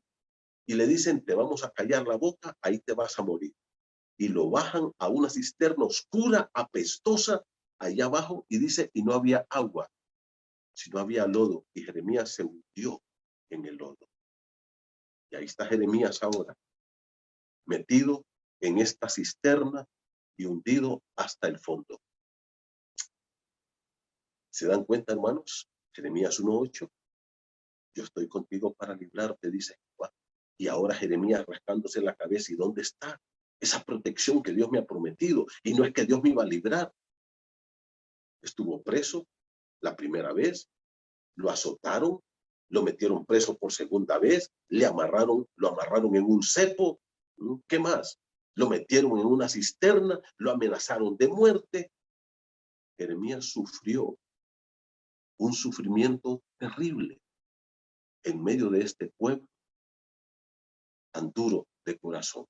y le dicen, te vamos a callar la boca, ahí te vas a morir. Y lo bajan a una cisterna oscura, apestosa, allá abajo, y dice, y no había agua, sino había lodo. Y Jeremías se hundió en el lodo. Y ahí está Jeremías ahora, metido en esta cisterna y hundido hasta el fondo. ¿Se dan cuenta, hermanos? Jeremías 1:8. Yo estoy contigo para librarte, dice Jehová. Y ahora Jeremías rascándose la cabeza. ¿Y dónde está esa protección que Dios me ha prometido? Y no es que Dios me iba a librar. Estuvo preso la primera vez, lo azotaron, lo metieron preso por segunda vez, lo amarraron en un cepo. ¿Qué más? Lo metieron en una cisterna, lo amenazaron de muerte. Jeremías sufrió un sufrimiento terrible en medio de este pueblo tan duro de corazón,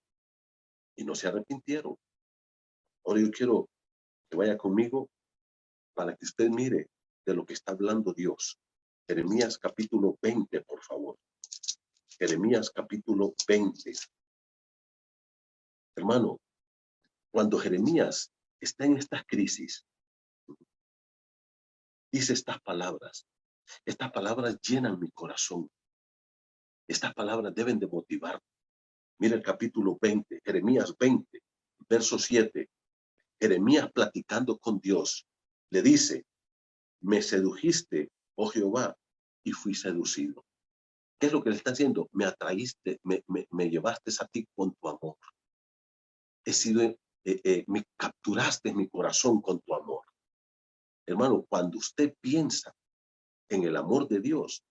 y no se arrepintieron. Ahora yo quiero que vaya conmigo para que usted mire de lo que está hablando Dios. Jeremías capítulo 20, por favor. Jeremías capítulo 20. Hermano, cuando Jeremías está en estas crisis, dice estas palabras. Estas palabras llenan mi corazón. Estas palabras deben de motivar. Mira el capítulo 20, Jeremías 20, verso 7. Jeremías platicando con Dios, le dice, me sedujiste, oh Jehová, y fui seducido. ¿Qué es lo que le está haciendo? Me atraíste, me llevaste a ti con tu amor. He sido, me capturaste mi corazón con tu amor. Hermano, cuando usted piensa en el amor de Dios,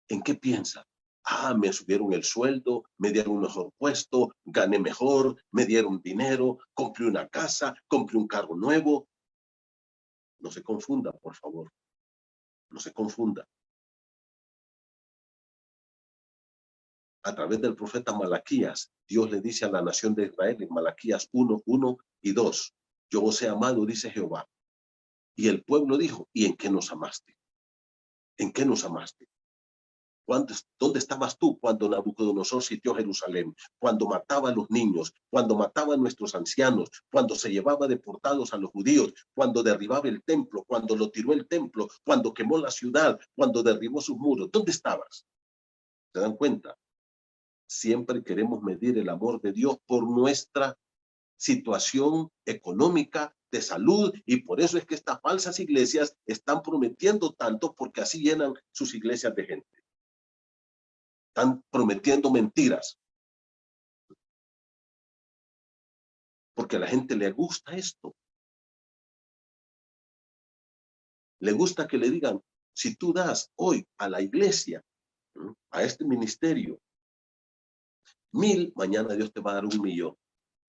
¿en qué piensa? Ah, me subieron el sueldo, me dieron un mejor puesto, gané mejor, me dieron dinero, compré una casa, compré un carro nuevo. No se confunda, por favor. No se confunda. A través del profeta Malaquías, Dios le dice a la nación de Israel en Malaquías 1, 1 y 2, yo os he amado, dice Jehová. Y el pueblo dijo, ¿y en qué nos amaste? ¿En qué nos amaste? ¿Dónde estabas tú cuando Nabucodonosor sitió Jerusalén? Cuando mataba a los niños, cuando mataba a nuestros ancianos, cuando se llevaba deportados a los judíos, cuando derribaba el templo, cuando lo tiró el templo, cuando quemó la ciudad, cuando derribó sus muros. ¿Dónde estabas? ¿Se dan cuenta? Siempre queremos medir el amor de Dios por nuestra situación económica, de salud, y por eso es que estas falsas iglesias están prometiendo tanto, porque así llenan sus iglesias de gente. Están prometiendo mentiras. Porque a la gente le gusta esto. Le gusta que le digan, si tú das hoy a la iglesia, a este ministerio, 1,000, mañana Dios te va a dar 1,000,000.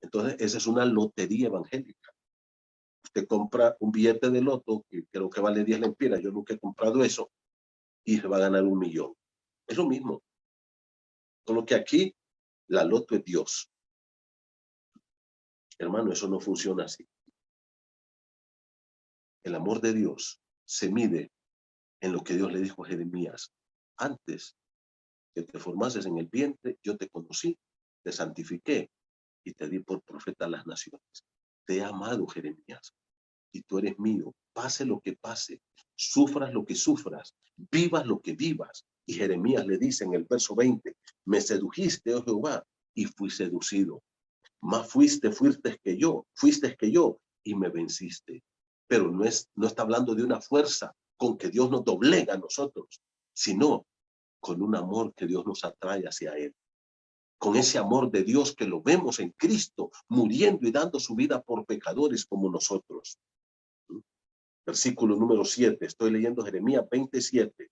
Entonces, esa es una lotería evangélica. Usted compra un billete de loto, que creo que vale 10 lempiras, yo nunca he comprado eso, y se va a ganar 1,000,000. Es lo mismo. Solo que aquí, la loto es Dios. Hermano, eso no funciona así. El amor de Dios se mide en lo que Dios le dijo a Jeremías. Antes que te formases en el vientre, yo te conocí, te santifiqué y te di por profeta a las naciones. Te he amado, Jeremías, y tú eres mío. Pase lo que pase, sufras lo que sufras, vivas lo que vivas. Y Jeremías le dice en el verso 20, me sedujiste, oh Jehová, y fui seducido. Más fuiste que yo, y me venciste. Pero no está hablando de una fuerza con que Dios nos doblega a nosotros, sino con un amor que Dios nos atrae hacia Él. Con ese amor de Dios que lo vemos en Cristo, muriendo y dando su vida por pecadores como nosotros. Versículo número 7, estoy leyendo Jeremías 27.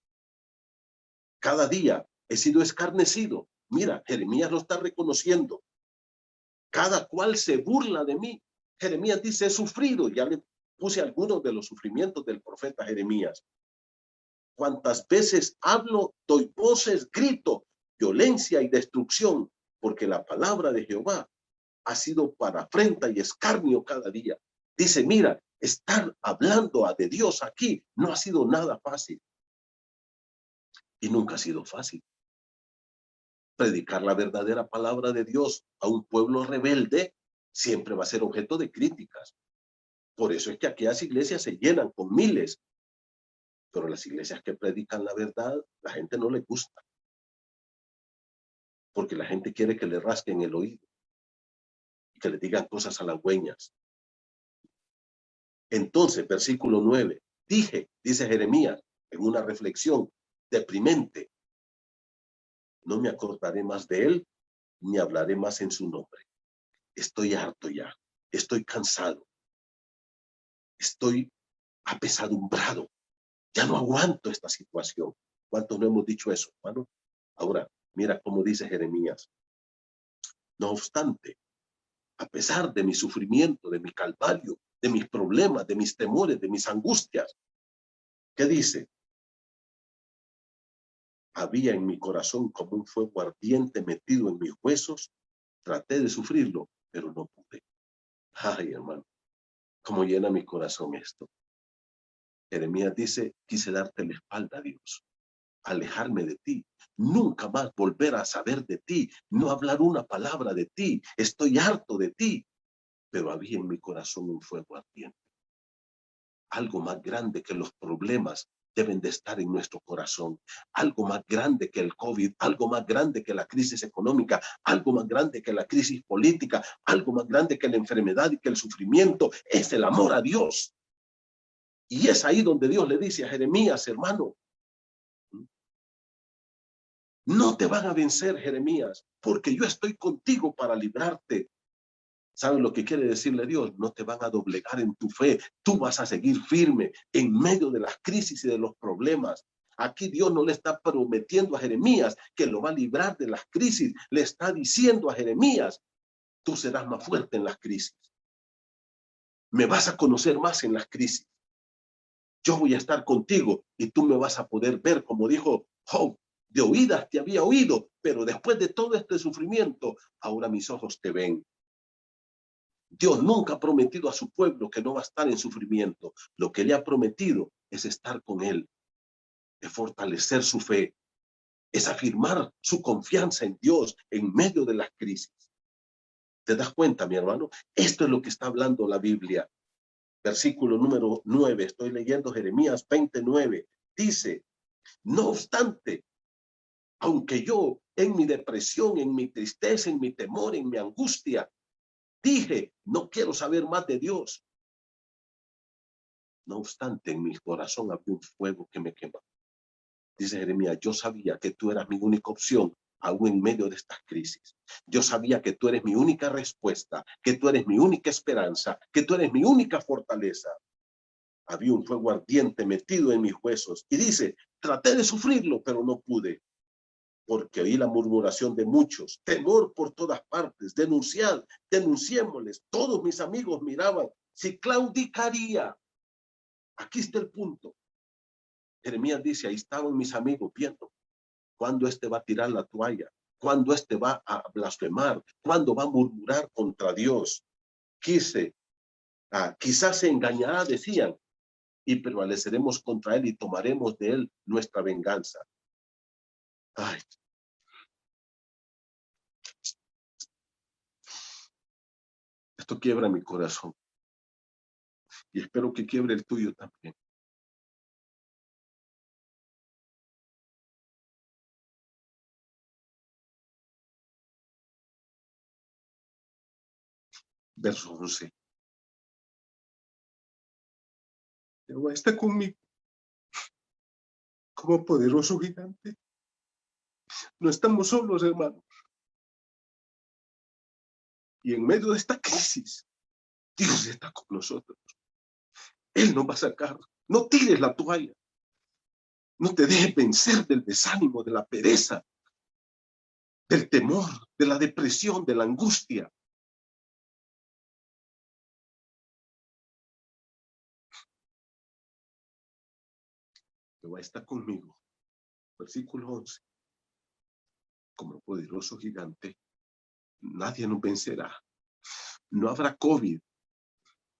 Cada día he sido escarnecido. Mira, Jeremías lo está reconociendo. Cada cual se burla de mí. Jeremías dice, he sufrido. Ya le puse algunos de los sufrimientos del profeta Jeremías. Cuantas veces hablo, doy voces, grito, violencia y destrucción, porque la palabra de Jehová ha sido para afrenta y escarnio cada día. Dice, mira, estar hablando de Dios aquí no ha sido nada fácil. Y nunca ha sido fácil. Predicar la verdadera palabra de Dios a un pueblo rebelde siempre va a ser objeto de críticas. Por eso es que aquellas iglesias se llenan con miles. Pero las iglesias que predican la verdad, la gente no le gusta. Porque la gente quiere que le rasquen el oído. Y que le digan cosas halagüeñas. Entonces, versículo 9. Dice Jeremías, en una reflexión deprimente, no me acordaré más de él, ni hablaré más en su nombre. Estoy harto ya, estoy cansado, estoy apesadumbrado, ya no aguanto esta situación. ¿Cuántos no hemos dicho eso, hermano? Ahora, mira cómo dice Jeremías. No obstante, a pesar de mi sufrimiento, de mi calvario, de mis problemas, de mis temores, de mis angustias, ¿qué dice? Había en mi corazón como un fuego ardiente metido en mis huesos. Traté de sufrirlo, pero no pude. Ay, hermano, cómo llena mi corazón esto. Jeremías dice, quise darte la espalda a Dios. alejarme de ti, nunca más volver a saber de ti, no hablar una palabra de ti, estoy harto de ti. Pero había en mi corazón un fuego ardiente. Algo más grande que los problemas deben de estar en nuestro corazón. Algo más grande que el COVID, algo más grande que la crisis económica, algo más grande que la crisis política, algo más grande que la enfermedad y que el sufrimiento, es el amor a Dios. Y es ahí donde Dios le dice a Jeremías, hermano, no te van a vencer, Jeremías, porque yo estoy contigo para librarte. ¿Saben lo que quiere decirle Dios? No te van a doblegar en tu fe. Tú vas a seguir firme en medio de las crisis y de los problemas. Aquí Dios no le está prometiendo a Jeremías que lo va a librar de las crisis. Le está diciendo a Jeremías, tú serás más fuerte en las crisis. Me vas a conocer más en las crisis. Yo voy a estar contigo y tú me vas a poder ver, como dijo Job. De oídas te había oído, pero después de todo este sufrimiento, ahora mis ojos te ven. Dios nunca ha prometido a su pueblo que no va a estar en sufrimiento. Lo que le ha prometido es estar con él, es fortalecer su fe, es afirmar su confianza en Dios en medio de las crisis. ¿Te das cuenta, mi hermano? Esto es lo que está hablando la Biblia. Versículo número 9, estoy leyendo Jeremías 29. Dice, no obstante, aunque yo en mi depresión, en mi tristeza, en mi temor, en mi angustia, dije, no quiero saber más de Dios. No obstante, en mi corazón había un fuego que me quemaba. Dice Jeremías, yo sabía que tú eras mi única opción, aún en medio de estas crisis. Yo sabía que tú eres mi única respuesta, que tú eres mi única esperanza, que tú eres mi única fortaleza. Había un fuego ardiente metido en mis huesos. Y dice, traté de sufrirlo, pero no pude. Porque oí la murmuración de muchos, temor por todas partes, denunciémosles. Todos mis amigos miraban si claudicaría. Aquí está el punto. Jeremías dice, ahí estaban mis amigos viendo cuándo este va a tirar la toalla, cuándo este va a blasfemar, cuándo va a murmurar contra Dios. Quizás se engañará, decían, y prevaleceremos contra él y tomaremos de él nuestra venganza. Ay. Esto quiebra mi corazón y espero que quiebre el tuyo también. Verso 11. Jehová está conmigo como poderoso gigante. No estamos solos, hermanos. Y en medio de esta crisis, Dios está con nosotros. Él nos va a sacar. No tires la toalla. No te dejes vencer del desánimo, de la pereza, del temor, de la depresión, de la angustia. Jehová está conmigo. Versículo 11. Como poderoso gigante, nadie nos vencerá. No habrá COVID.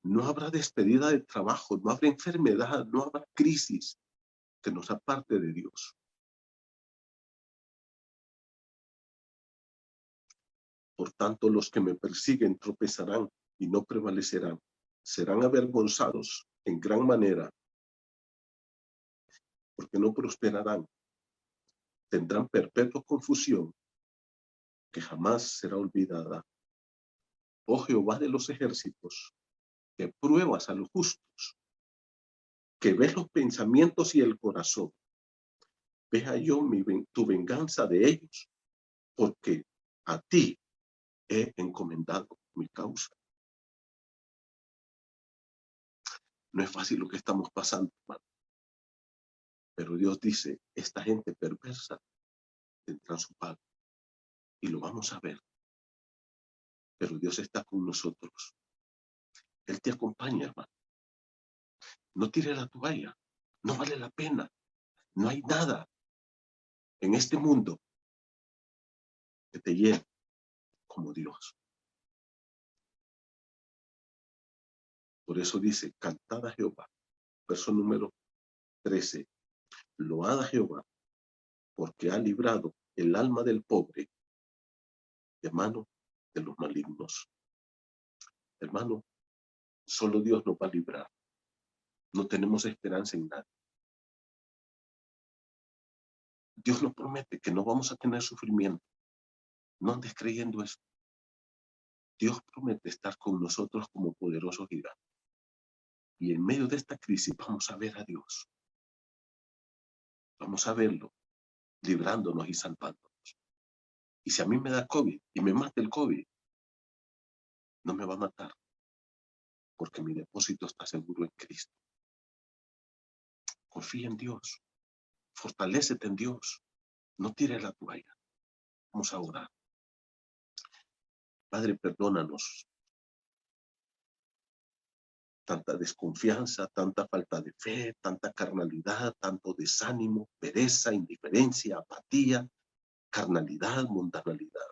No habrá despedida de trabajo. No habrá enfermedad. No habrá crisis que nos aparte de Dios. Por tanto, los que me persiguen tropezarán y no prevalecerán. Serán avergonzados en gran manera, porque no prosperarán. Tendrán perpetua confusión que jamás será olvidada. Oh Jehová de los ejércitos, que pruebas a los justos, que ves los pensamientos y el corazón. Veja yo tu venganza de ellos, porque a ti he encomendado mi causa. No es fácil lo que estamos pasando, hermano. Pero Dios dice, esta gente perversa tendrá su pago. Y lo vamos a ver. Pero Dios está con nosotros. Él te acompaña, hermano. No tire la toalla. No vale la pena. No hay nada en este mundo que te llene como Dios. Por eso dice, cantad a Jehová. Verso número 13. Load a Jehová, porque ha librado el alma del pobre de mano de los malignos. Hermano, solo Dios nos va a librar. No tenemos esperanza en nadie. Dios nos promete que no vamos a tener sufrimiento. No andes creyendo eso. Dios promete estar con nosotros como poderoso gigante. Y en medio de esta crisis vamos a ver a Dios. Vamos a verlo, librándonos y salvándonos. Y si a mí me da COVID y me mata el COVID, no me va a matar, porque mi depósito está seguro en Cristo. Confía en Dios. Fortalécete en Dios. No tires la toalla. Vamos a orar. Padre, perdónanos. Tanta desconfianza, tanta falta de fe, tanta carnalidad, tanto desánimo, pereza, indiferencia, apatía, carnalidad, mundanalidad.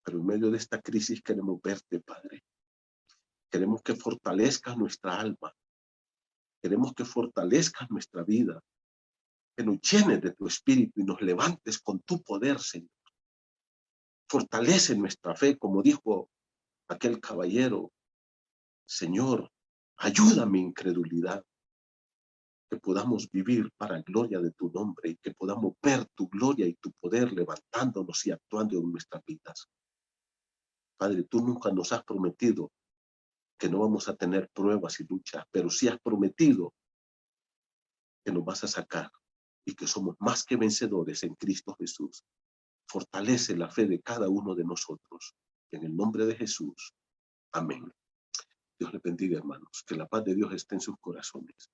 Pero en medio de esta crisis queremos verte, Padre. Queremos que fortalezcas nuestra alma. Queremos que fortalezcas nuestra vida. Que nos llenes de tu espíritu y nos levantes con tu poder, Señor. Fortalece nuestra fe, como dijo aquel caballero. Señor, ayuda mi incredulidad. Que podamos vivir para gloria de tu nombre y que podamos ver tu gloria y tu poder levantándonos y actuando en nuestras vidas. Padre, tú nunca nos has prometido que no vamos a tener pruebas y luchas, pero sí has prometido que nos vas a sacar y que somos más que vencedores en Cristo Jesús. Fortalece la fe de cada uno de nosotros. En el nombre de Jesús. Amén. Dios les bendiga, hermanos. Que la paz de Dios esté en sus corazones.